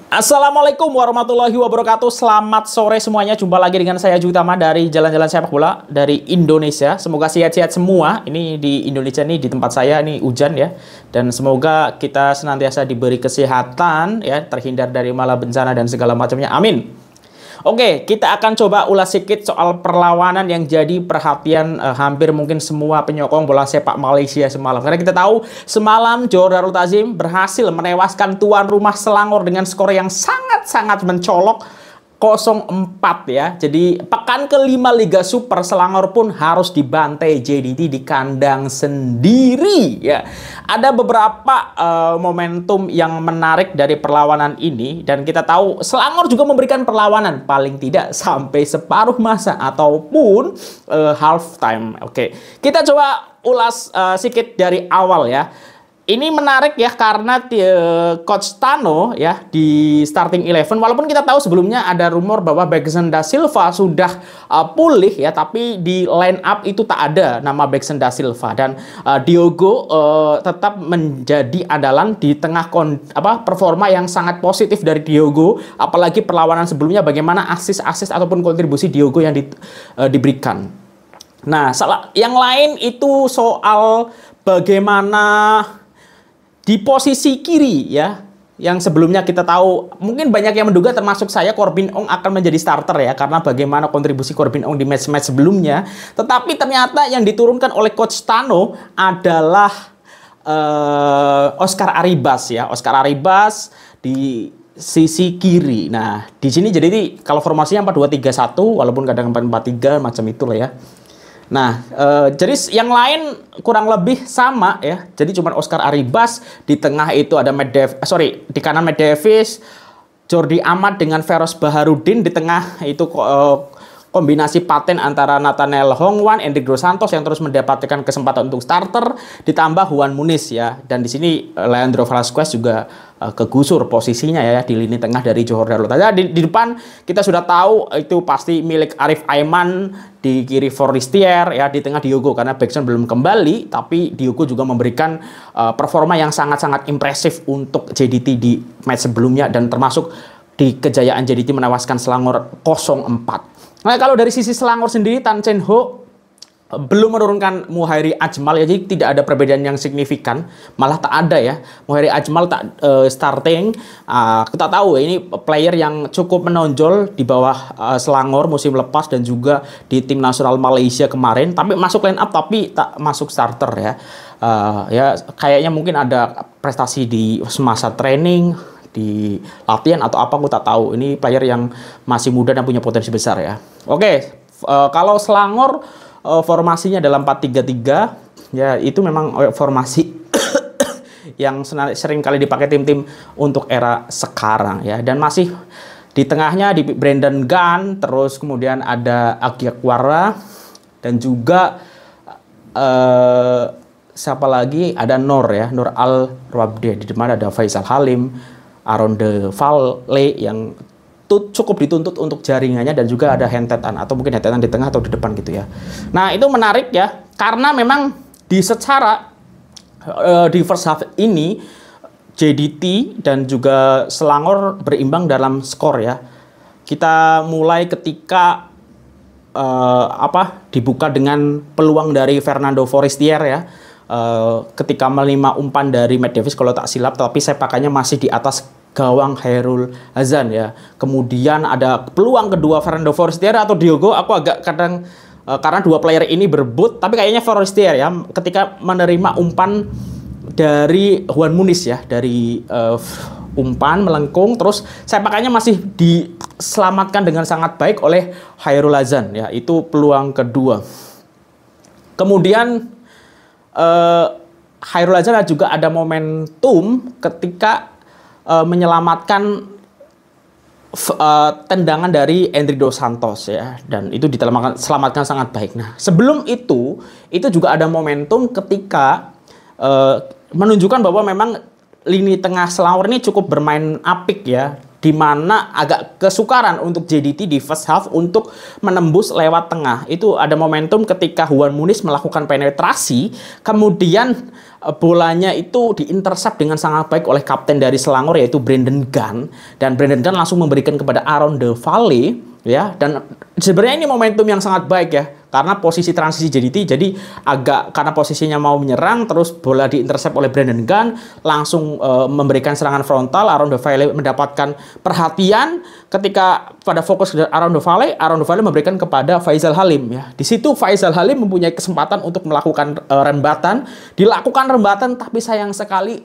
Assalamualaikum warahmatullahi wabarakatuh. Selamat sore semuanya. Jumpa lagi dengan saya Jutama dari Jalan-Jalan Sepak Bola dari Indonesia. Semoga sehat-sehat semua. Ini di Indonesia nih, di tempat saya ini hujan ya. Dan semoga kita senantiasa diberi kesehatan ya, terhindar dari malah bencana dan segala macamnya. Amin. Oke, kita akan coba ulas sedikit soal perlawanan yang jadi perhatian hampir mungkin semua penyokong bola sepak Malaysia semalam. Karena kita tahu semalam Johor Darul Ta'zim berhasil menewaskan tuan rumah Selangor dengan skor yang sangat-sangat mencolok 0-4 ya. Jadi pekan kelima Liga Super Selangor pun harus dibantai JDT di kandang sendiri ya. Ada beberapa momentum yang menarik dari perlawanan ini dan kita tahu Selangor juga memberikan perlawanan paling tidak sampai separuh masa ataupun half time. Oke, kita coba ulas sedikit dari awal ya. Ini menarik ya karena Coach Tano ya di starting 11, walaupun kita tahu sebelumnya ada rumor bahwa Begson Da Silva sudah pulih ya, tapi di line up itu tak ada nama Begson Da Silva dan Diogo tetap menjadi andalan di tengah performa yang sangat positif dari Diogo, apalagi perlawanan sebelumnya bagaimana asis ataupun kontribusi Diogo yang diberikan. Nah, yang lain itu soal bagaimana di posisi kiri ya, yang sebelumnya kita tahu mungkin banyak yang menduga termasuk saya Corbin Ong akan menjadi starter ya, karena bagaimana kontribusi Corbin Ong di match-match sebelumnya. Tetapi ternyata yang diturunkan oleh Coach Tano adalah Oscar Arribas ya, Oscar Arribas di sisi kiri. Nah, di sini jadi kalau formasinya 4-2-3-1 walaupun kadang 4-4-3 macam itulah ya. Nah, jadi yang lain kurang lebih sama ya. Jadi cuma Oscar Arribas, di tengah itu ada di kanan Matt Davis, Jordi Amat dengan Feroz Baharudin, di tengah itu kombinasi paten antara Nathaniel Hongwan, Endrick Dos Santos yang terus mendapatkan kesempatan untuk starter, ditambah Juan Muniz ya. Dan di sini Leandro Velasquez juga kegusur posisinya ya di lini tengah dari Johor Darul Ta'zim. Di depan kita sudah tahu itu pasti milik Arif Aiman, di kiri Forestier ya, di tengah Diogo karena Begson belum kembali, tapi Diogo juga memberikan performa yang sangat-sangat impresif untuk JDT di match sebelumnya dan termasuk di kejayaan JDT menewaskan Selangor 0-4. Nah, kalau dari sisi Selangor sendiri, Tan Chen Ho belum menurunkan Muhairi Ajmal ya, jadi tidak ada perbedaan yang signifikan, malah tak ada ya. Muhairi Ajmal tak starting. Kita tahu ini player yang cukup menonjol di bawah Selangor musim lepas dan juga di tim nasional Malaysia kemarin, tapi masuk line up tapi tak masuk starter ya. Ya kayaknya mungkin ada prestasi di semasa training, di latihan atau apa, aku tak tahu. Ini player yang masih muda dan punya potensi besar ya. Oke, kalau Selangor formasinya dalam 4-3-3 ya, itu memang formasi yang sering kali dipakai tim-tim untuk era sekarang ya. Dan masih di tengahnya di Brandon Gunn, terus kemudian ada Agiakwara dan juga siapa lagi, ada Nur ya, Nur Al Rawabdeh. Di depan ada Faisal Halim, Aaron De Valle yang cukup dituntut untuk jaringannya, dan juga ada hentetan atau mungkin hentetan di tengah atau di depan gitu ya. Nah, itu menarik ya karena memang di first half ini JDT dan juga Selangor berimbang dalam skor ya. Kita mulai ketika dibuka dengan peluang dari Fernando Forestier ya. Ketika menerima umpan dari Matt Davis kalau tak silap, tapi sepakannya masih di atas gawang Khairul Hazan ya. Kemudian ada peluang kedua Fernando Forestier atau Diogo, aku agak kadang karena dua player ini berebut, tapi kayaknya Forestier ya, ketika menerima umpan dari Juan Muniz ya, dari umpan melengkung, terus sepakannya masih diselamatkan dengan sangat baik oleh Khairul Hazan ya. Itu peluang kedua. Kemudian Khairul Hazan juga ada momentum ketika menyelamatkan tendangan dari Endrick Dos Santos ya, dan itu diselamatkan sangat baik. Nah, sebelum itu juga ada momentum ketika menunjukkan bahwa memang lini tengah Selangor ini cukup bermain apik ya, di mana agak kesukaran untuk JDT di first half untuk menembus lewat tengah. Itu ada momentum ketika Juan Muniz melakukan penetrasi, kemudian bolanya itu diintercept dengan sangat baik oleh kapten dari Selangor yaitu Brandon Gunn, dan Brandon Gunn langsung memberikan kepada Aaron De Valle ya, dan sebenarnya ini momentum yang sangat baik ya, karena posisi transisi JDT, jadi agak karena posisinya mau menyerang terus bola diintercept oleh Brandon Gunn, langsung memberikan serangan frontal. Aaron De Valle mendapatkan perhatian ketika pada fokus Aaron De Valle memberikan kepada Faisal Halim ya. Di situ Faisal Halim mempunyai kesempatan untuk melakukan rembatan, dilakukan rembatan tapi sayang sekali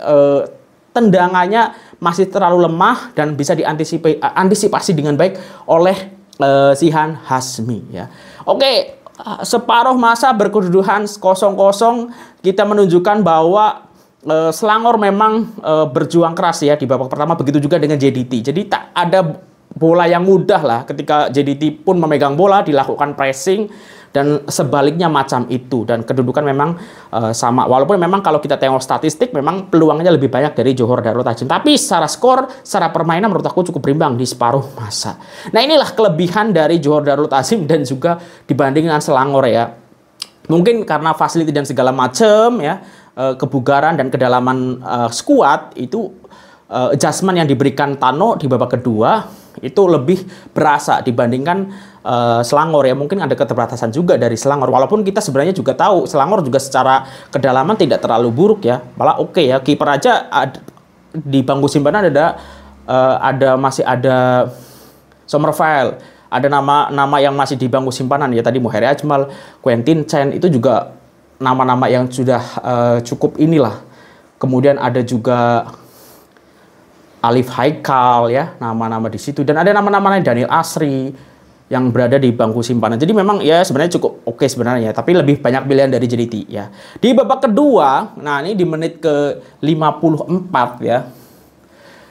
tendangannya masih terlalu lemah dan bisa diantisipasi dengan baik oleh Shihan Hasmi ya. Oke, separuh masa berkedudukan 0-0, kita menunjukkan bahwa Selangor memang berjuang keras ya di babak pertama, begitu juga dengan JDT. Jadi tak ada bola yang mudah lah ketika JDT pun memegang bola, dilakukan pressing, dan sebaliknya macam itu, dan kedudukan memang sama. Walaupun memang kalau kita tengok statistik memang peluangnya lebih banyak dari Johor Darul Ta'zim, tapi secara skor, secara permainan menurut aku cukup berimbang di separuh masa. Nah, inilah kelebihan dari Johor Darul Ta'zim dan juga dibanding dengan Selangor ya. Mungkin karena fasiliti dan segala macam ya, kebugaran dan kedalaman skuad itu, adjustment yang diberikan Tano di babak kedua itu lebih berasa dibandingkan Selangor ya. Mungkin ada keterbatasan juga dari Selangor, walaupun kita sebenarnya juga tahu Selangor juga secara kedalaman tidak terlalu buruk ya, malah oke ya. Kiper aja di bangku simpanan masih ada Somerville, ada nama yang masih di bangku simpanan ya, tadi Muhairi Ajmal, Quentin Chen, itu juga nama-nama yang sudah cukup inilah. Kemudian ada juga Alif Haikal ya, nama-nama di situ, dan ada nama-nama lain, Daniel Asri yang berada di bangku simpanan. Jadi memang ya sebenarnya cukup oke sebenarnya, tapi lebih banyak pilihan dari JDT ya. Di babak kedua, nah ini di menit ke 54 ya,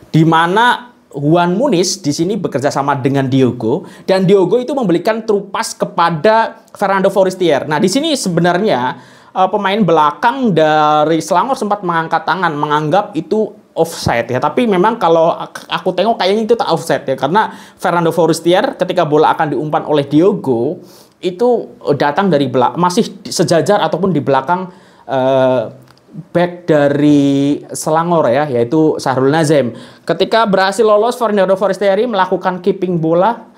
di mana Juan Muniz di sini bekerja sama dengan Diogo, dan Diogo itu memberikan trupas kepada Fernando Forestier. Nah, di sini sebenarnya pemain belakang dari Selangor sempat mengangkat tangan, menganggap itu offside ya, tapi memang kalau aku tengok kayaknya itu tak offside ya, karena Fernando Forestier ketika bola akan diumpan oleh Diogo itu datang dari masih sejajar ataupun di belakang back dari Selangor ya, yaitu Sahrul Nazem. Ketika berhasil lolos, Fernando Forestier melakukan keeping bola,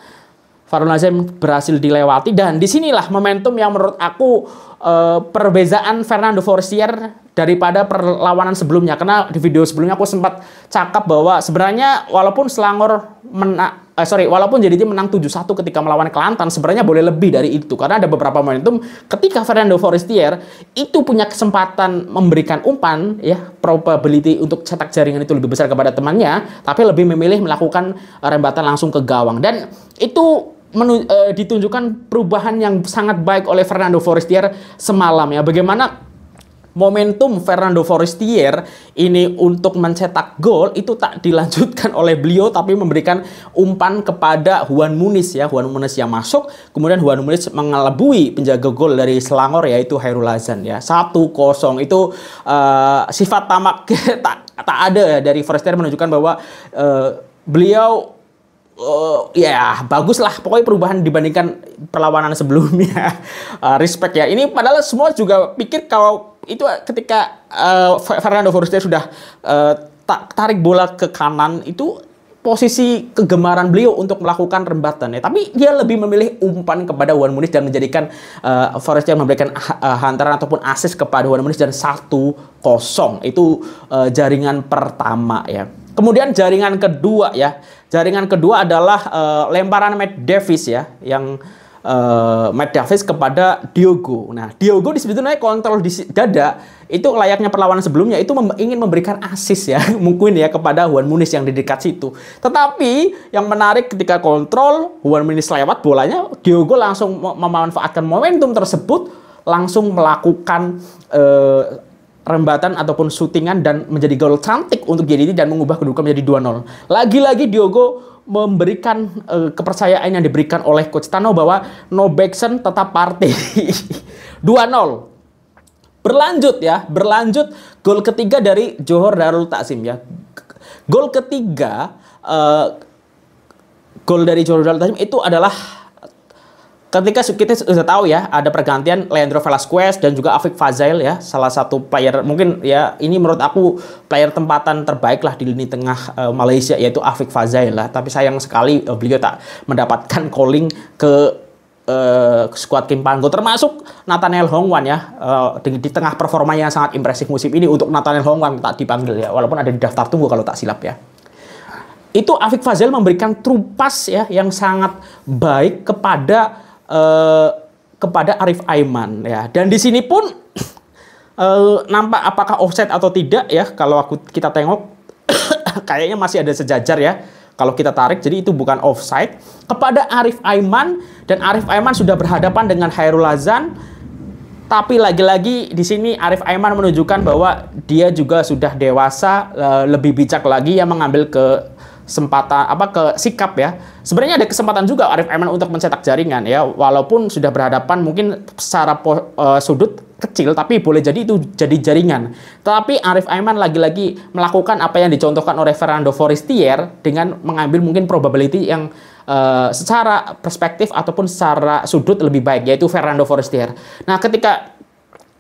Sahrul Nazem berhasil dilewati, dan disinilah momentum yang menurut aku perbezaan Fernando Forestier daripada perlawanan sebelumnya. Karena di video sebelumnya aku sempat cakap bahwa sebenarnya walaupun walaupun JDT menang 7-1 ketika melawan Kelantan, sebenarnya boleh lebih dari itu, karena ada beberapa momentum ketika Fernando Forestier itu punya kesempatan memberikan umpan ya, probability untuk cetak jaringan itu lebih besar kepada temannya, tapi lebih memilih melakukan rembatan langsung ke gawang, dan itu ditunjukkan perubahan yang sangat baik oleh Fernando Forestier semalam ya. Bagaimana momentum Fernando Forestier ini untuk mencetak gol itu tak dilanjutkan oleh beliau, tapi memberikan umpan kepada Juan Muniz ya. Juan Muniz yang masuk, kemudian Juan Muniz mengelabui penjaga gol dari Selangor yaitu Hairul Hazan ya. 1-0 itu sifat tamak tak ada ya dari Forestier, menunjukkan bahwa beliau ya bagus lah, pokoknya perubahan dibandingkan perlawanan sebelumnya. Respect ya. Ini padahal semua juga pikir kalau itu ketika Fernando Forestier sudah tarik bola ke kanan, itu posisi kegemaran beliau untuk melakukan rembatan ya, tapi dia lebih memilih umpan kepada Juan Muniz dan menjadikan Forestier memberikan hantaran ataupun assist kepada Juan Muniz, dan 1-0 itu jaringan pertama ya. Kemudian jaringan kedua ya. Jaringan kedua adalah lemparan Matt Davis ya, yang Matt Davis kepada Diogo. Nah, Diogo sebetulnya kontrol di dada itu layaknya perlawanan sebelumnya, itu ingin memberikan assist ya, mungkin ya, kepada Juan Muniz yang di dekat situ. Tetapi yang menarik ketika kontrol Juan Muniz lewat bolanya, Diogo langsung memanfaatkan momentum tersebut, langsung melakukan rembatan ataupun syutingan dan menjadi gol cantik untuk JDT dan mengubah kedudukan menjadi 2-0. Lagi-lagi Diogo memberikan kepercayaan yang diberikan oleh Coach Tano bahwa no backson tetap party. 2-0. Berlanjut ya, berlanjut gol ketiga dari Johor Darul Ta'zim ya. Gol ketiga, gol dari Johor Darul Ta'zim itu adalah ketika kita sudah tahu ya ada pergantian Leandro Velasquez dan juga Afik Fazail ya, salah satu player mungkin ya ini menurut aku player tempatan terbaik lah di lini tengah Malaysia, yaitu Afik Fazail lah. Tapi sayang sekali beliau tak mendapatkan calling ke skuad Kim Panggo, termasuk Nathaniel Hongwan ya, di tengah performa yang sangat impresif musim ini. Untuk Nathaniel Hongwan tak dipanggil ya, walaupun ada di daftar tunggu kalau tak silap ya. Itu Afik Fazail memberikan true pass ya yang sangat baik kepada Arif Aiman ya. Dan di sini pun nampak apakah offside atau tidak ya, kalau kita tengok kayaknya masih ada sejajar ya. Kalau kita tarik, jadi itu bukan offside kepada Arif Aiman, dan Arif Aiman sudah berhadapan dengan Hairul Hazan. Tapi lagi-lagi di sini Arif Aiman menunjukkan bahwa dia juga sudah dewasa, lebih bijak lagi yang mengambil sikap ya. Sebenarnya ada kesempatan juga Arif Aiman untuk mencetak jaringan ya, walaupun sudah berhadapan mungkin secara sudut kecil, tapi boleh jadi itu jadi jaringan. Tapi Arif Aiman lagi-lagi melakukan apa yang dicontohkan oleh Fernando Forestier dengan mengambil mungkin probability yang secara perspektif ataupun secara sudut lebih baik, yaitu Fernando Forestier. Nah, ketika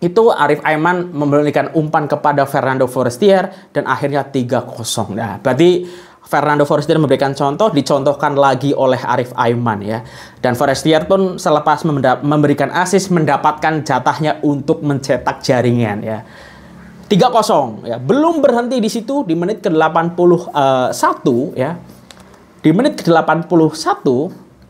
itu Arif Aiman memberikan umpan kepada Fernando Forestier dan akhirnya 3-0. Nah, berarti Fernando Forestier memberikan contoh, dicontohkan lagi oleh Arif Aiman ya. Dan Forestier pun selepas memberikan assist mendapatkan jatahnya untuk mencetak jaringan ya. 3-0 ya. Belum berhenti di situ, di menit ke-81 ya. Di menit ke-81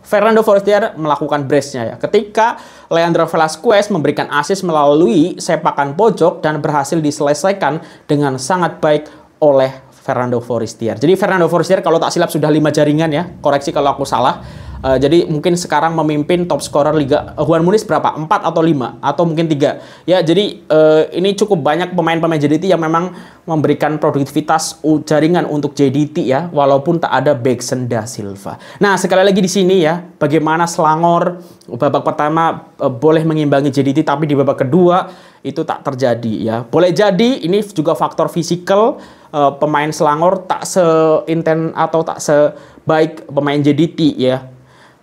Fernando Forestier melakukan brace-nya ya. Ketika Leandro Velasquez memberikan assist melalui sepakan pojok dan berhasil diselesaikan dengan sangat baik oleh Fernando Forestier. Jadi Fernando Forestier kalau tak silap sudah 5 jaringan ya. Koreksi kalau aku salah. Jadi mungkin sekarang memimpin top scorer Liga. Juan Muniz berapa? 4 atau 5 atau mungkin 3. Ya, jadi ini cukup banyak pemain-pemain JDT yang memang memberikan produktivitas jaringan untuk JDT ya, walaupun tak ada Beksen da Silva. Nah, sekali lagi di sini ya, bagaimana Selangor babak pertama boleh mengimbangi JDT, tapi di babak kedua itu tak terjadi ya. Boleh jadi ini juga faktor fisikal, pemain Selangor tak seinten atau tak sebaik pemain JDT ya.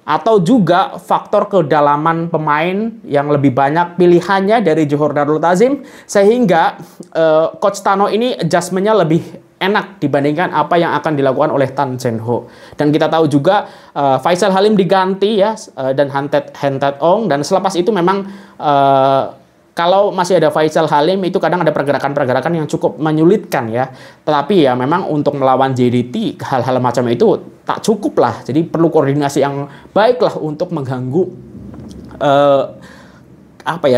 Atau juga faktor kedalaman pemain yang lebih banyak pilihannya dari Johor Darul Ta'zim, sehingga Coach Tano ini adjustment-nya lebih enak dibandingkan apa yang akan dilakukan oleh Tan Chen Ho. Dan kita tahu juga Faisal Halim diganti ya, dan Hantet Ong, dan selepas itu memang kalau masih ada Faisal Halim itu kadang ada pergerakan-pergerakan yang cukup menyulitkan ya. Tetapi ya memang untuk melawan JDT hal-hal macam itu tak cukup lah. Jadi perlu koordinasi yang baik lah untuk mengganggu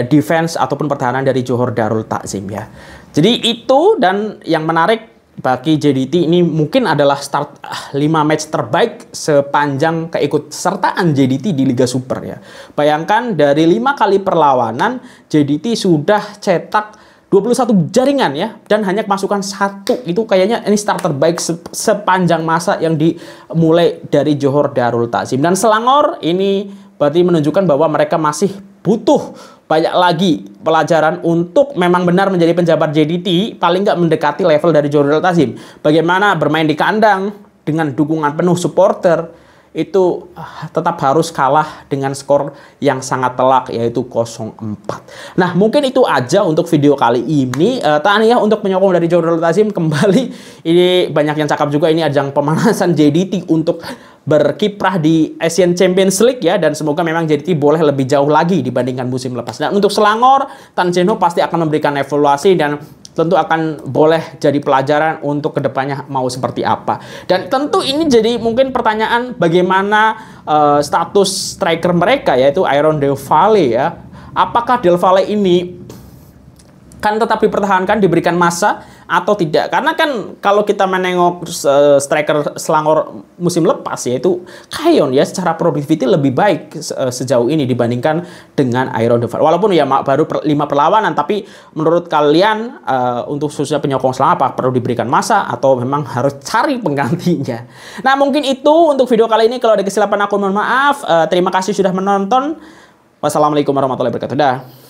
defense ataupun pertahanan dari Johor Darul Ta'zim ya. Jadi itu, dan yang menarik bagi JDT ini mungkin adalah start 5 match terbaik sepanjang keikutsertaan JDT di Liga Super ya. Bayangkan dari 5 kali perlawanan JDT sudah cetak 21 jaringan ya, dan hanya kemasukan 1. Itu kayaknya ini start terbaik sepanjang masa yang dimulai dari Johor Darul Ta'zim. Dan Selangor ini berarti menunjukkan bahwa mereka masih butuh banyak lagi pelajaran untuk memang benar menjadi penjabat JDT, paling nggak mendekati level dari Johor Darul Ta'zim. Bagaimana bermain di kandang dengan dukungan penuh supporter, itu tetap harus kalah dengan skor yang sangat telak, yaitu 0-4. Nah, mungkin itu aja untuk video kali ini. Tahniah untuk penyokong dari Johor Darul Ta'zim kembali. Ini banyak yang cakap juga, ini ajang pemanasan JDT untuk berkiprah di Asian Champions League ya, dan semoga memang JDT boleh lebih jauh lagi dibandingkan musim lepas. Dan untuk Selangor, Tan Chen Ho pasti akan memberikan evaluasi dan tentu akan boleh jadi pelajaran untuk kedepannya mau seperti apa. Dan tentu ini jadi mungkin pertanyaan bagaimana status striker mereka, yaitu Aaron Del Valle ya. Apakah Del Valle ini kan tetap dipertahankan, diberikan masa atau tidak? Karena kan kalau kita menengok striker Selangor musim lepas, yaitu Kayon ya, secara productivity lebih baik sejauh ini dibandingkan dengan Aaron Del Valle. Walaupun ya baru 5 perlawanan, tapi menurut kalian untuk khususnya penyokong Selangor, apa perlu diberikan masa atau memang harus cari penggantinya? Nah, mungkin itu untuk video kali ini. Kalau ada kesilapan aku mohon maaf. Terima kasih sudah menonton. Wassalamualaikum warahmatullahi wabarakatuh. Dah.